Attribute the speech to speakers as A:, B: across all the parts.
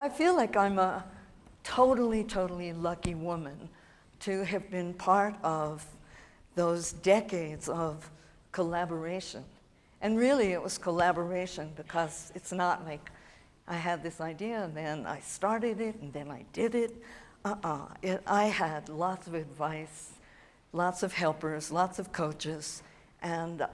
A: I feel like I'm a totally lucky woman to have been part of those decades of collaboration. And really it was collaboration because it's not like I had this idea and then I started it and then I did it. I had lots of advice, lots of helpers, lots of coaches, and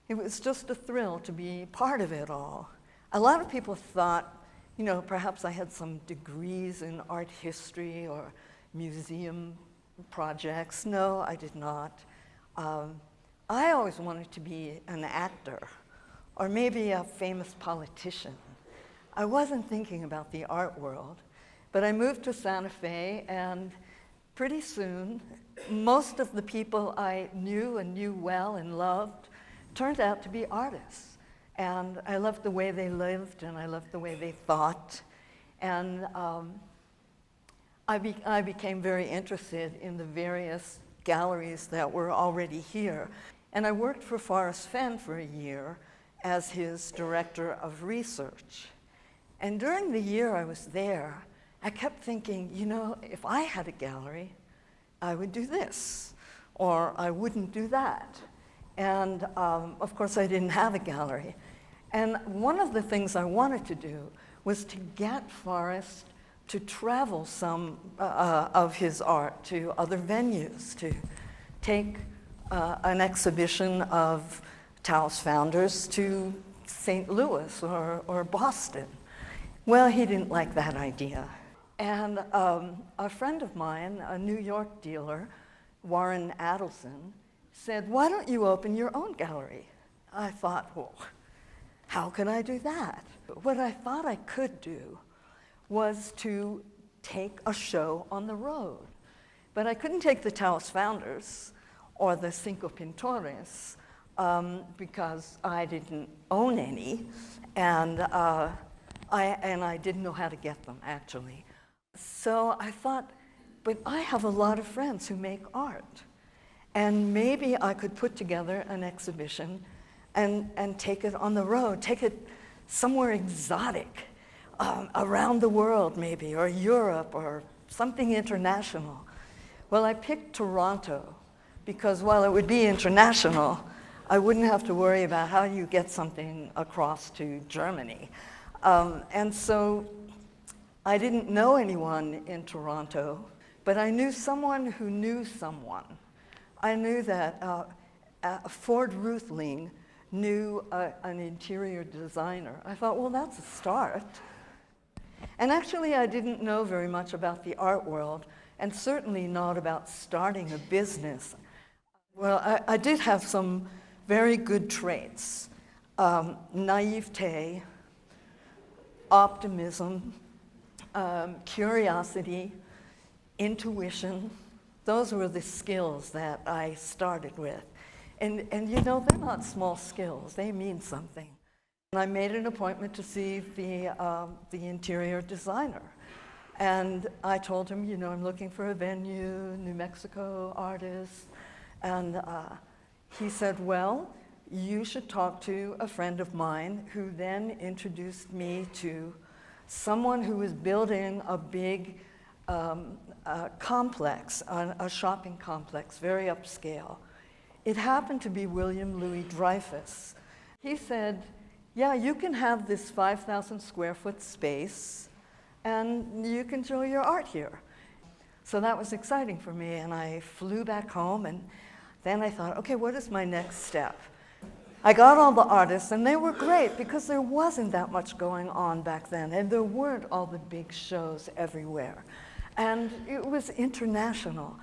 A: it was just a thrill to be part of it all. A lot of people thought, you know, perhaps I had some degrees in art history or museum projects. No, I did not. I always wanted to be an actor or maybe a famous politician. I wasn't thinking about the art world, but I moved to Santa Fe, and pretty soon, most of the people I knew and knew well and loved turned out to be artists. And I loved the way they lived, and I loved the way they thought. And I became very interested in the various galleries that were already here. And I worked for Forrest Fenn for a year as his director of research. And during the year I was there, I kept thinking, you know, if I had a gallery, I would do this, or I wouldn't do that. And of course, I didn't have a gallery. And one of the things I wanted to do was to get Forrest to travel some of his art to other venues, to take an exhibition of Tao's founders to St. Louis or Boston. Well, he didn't like that idea. And a friend of mine, a New York dealer, Warren Adelson, said, why don't you open your own gallery? I thought, well, how could I do that? What I thought I could do was to take a show on the road. But I couldn't take the Tao's founders or the Cinco Pintores because I didn't own any, and I didn't know how to get them, actually. So I thought, but I have a lot of friends who make art. And maybe I could put together an exhibition and take it on the road, take it somewhere exotic, around the world maybe, or Europe, or something international. Well, I picked Toronto because while it would be international, I wouldn't have to worry about how you get something across to Germany. And so I didn't know anyone in Toronto, but I knew someone who knew someone. I knew that Ford Ruthling knew an interior designer. I thought, well, that's a start. And actually, I didn't know very much about the art world, and certainly not about starting a business. Well, I did have some very good traits. Naivete, optimism, curiosity, intuition. Those were the skills that I started with. And you know, they're not small skills, they mean something. And I made an appointment to see the interior designer. And I told him, you know, I'm looking for a venue, New Mexico artist. And he said, well, you should talk to a friend of mine, who then introduced me to someone who was building a big complex, a shopping complex, very upscale. It happened to be William Louis Dreyfus. He said, yeah, you can have this 5,000 square foot space and you can show your art here. So that was exciting for me, and I flew back home, and then I thought, okay, what is my next step? I got all the artists, and they were great because there wasn't that much going on back then, and there weren't all the big shows everywhere. And it was international,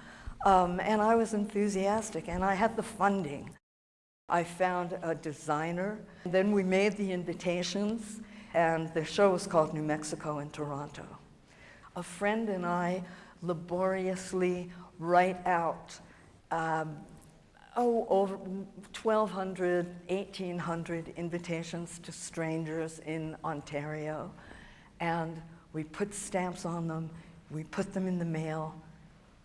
A: and I was enthusiastic, and I had the funding. I found a designer. Then we made the invitations, and the show was called New Mexico in Toronto. A friend and I laboriously write out over 1,200, 1,800 invitations to strangers in Ontario. And we put stamps on them, we put them in the mail,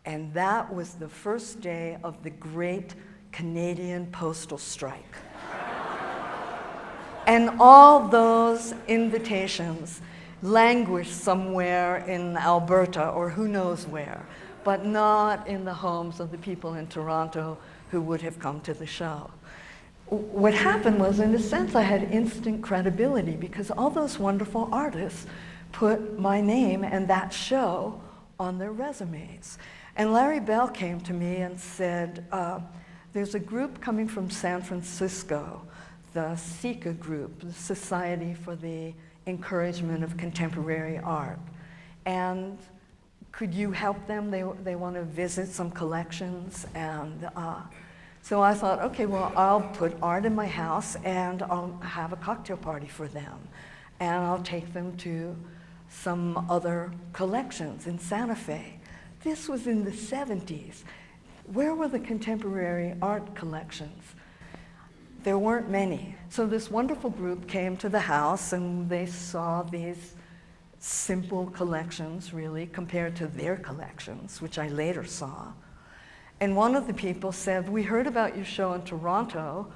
A: and that was the first day of the great Canadian postal strike. And all those invitations languish somewhere in Alberta or who knows where, but not in the homes of the people in Toronto who would have come to the show. What happened was, in a sense, I had instant credibility because all those wonderful artists put my name and that show on their resumes. And Larry Bell came to me and said, there's a group coming from San Francisco, the SICA group, the Society for the Encouragement of Contemporary Art. And could you help them? They want to visit some collections. And so I thought, okay, well, I'll put art in my house and I'll have a cocktail party for them. And I'll take them to some other collections in Santa Fe. This was in the 70s. Where were the contemporary art collections? There weren't many. So this wonderful group came to the house and they saw these simple collections, really, compared to their collections, which I later saw. And one of the people said, we heard about your show in Toronto.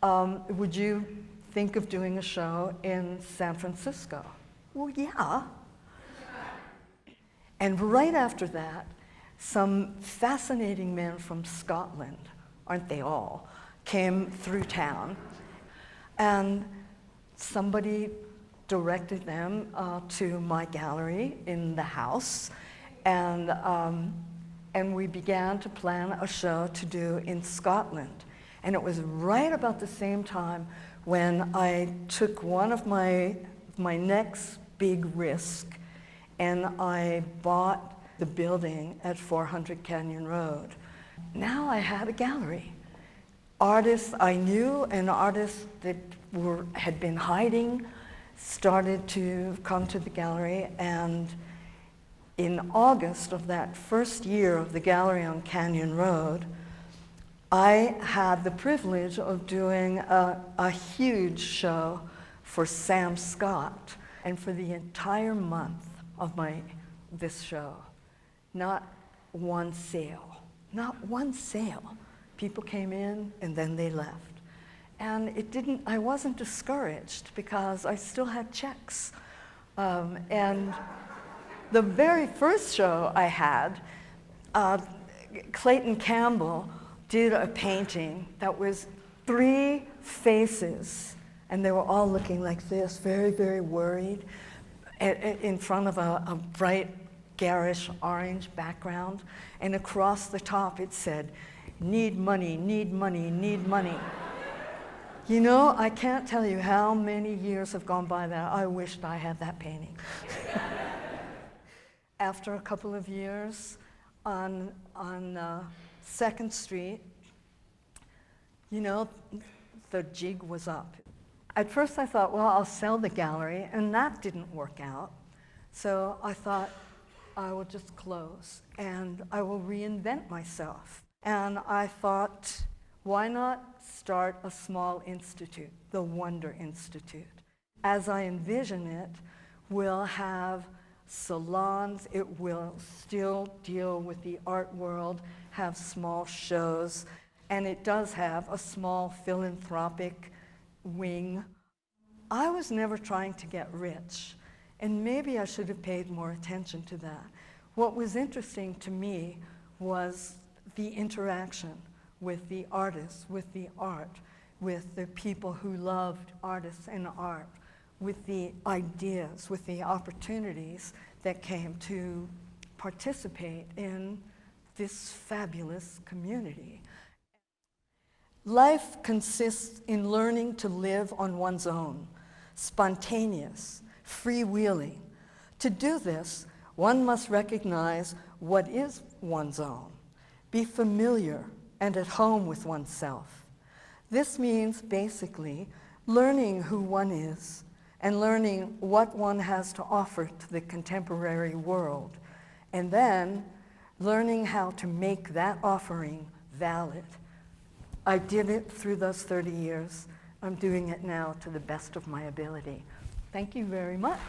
A: Would you think of doing a show in San Francisco? Well, yeah. And right after that, some fascinating men from Scotland, aren't they all, came through town. And somebody directed them to my gallery in the house. And we began to plan a show to do in Scotland. And it was right about the same time when I took one of my next big risk, and I bought the building at 400 Canyon Road. Now I had a gallery. Artists I knew and artists that had been hiding started to come to the gallery, and in August of that first year of the gallery on Canyon Road, I had the privilege of doing a huge show for Sam Scott. And for the entire month of this show, not one sale, not one sale. People came in and then they left. And I wasn't discouraged because I still had checks. And the very first show I had, Clayton Campbell did a painting that was 3 faces, and they were all looking like this, very, very worried, in front of a bright, garish orange background. And across the top it said, "Need money, need money, need money." You know, I can't tell you how many years have gone by that I wished I had that painting. After a couple of years on 2nd Street, you know, the jig was up. At first I thought, well, I'll sell the gallery, and that didn't work out. So I thought, I will just close, and I will reinvent myself. And I thought, why not start a small institute, the Wonder Institute? As I envision it, we'll have salons, it will still deal with the art world, have small shows, and it does have a small philanthropic wing. I was never trying to get rich, and maybe I should have paid more attention to that. What was interesting to me was the interaction with the artists, with the art, with the people who loved artists and art, with the ideas, with the opportunities that came to participate in this fabulous community. Life consists in learning to live on one's own, spontaneous, freewheeling. To do this, one must recognize what is one's own, be familiar and at home with oneself. This means basically learning who one is and learning what one has to offer to the contemporary world, and then learning how to make that offering valid. I did it through those 30 years. I'm doing it now to the best of my ability. Thank you very much.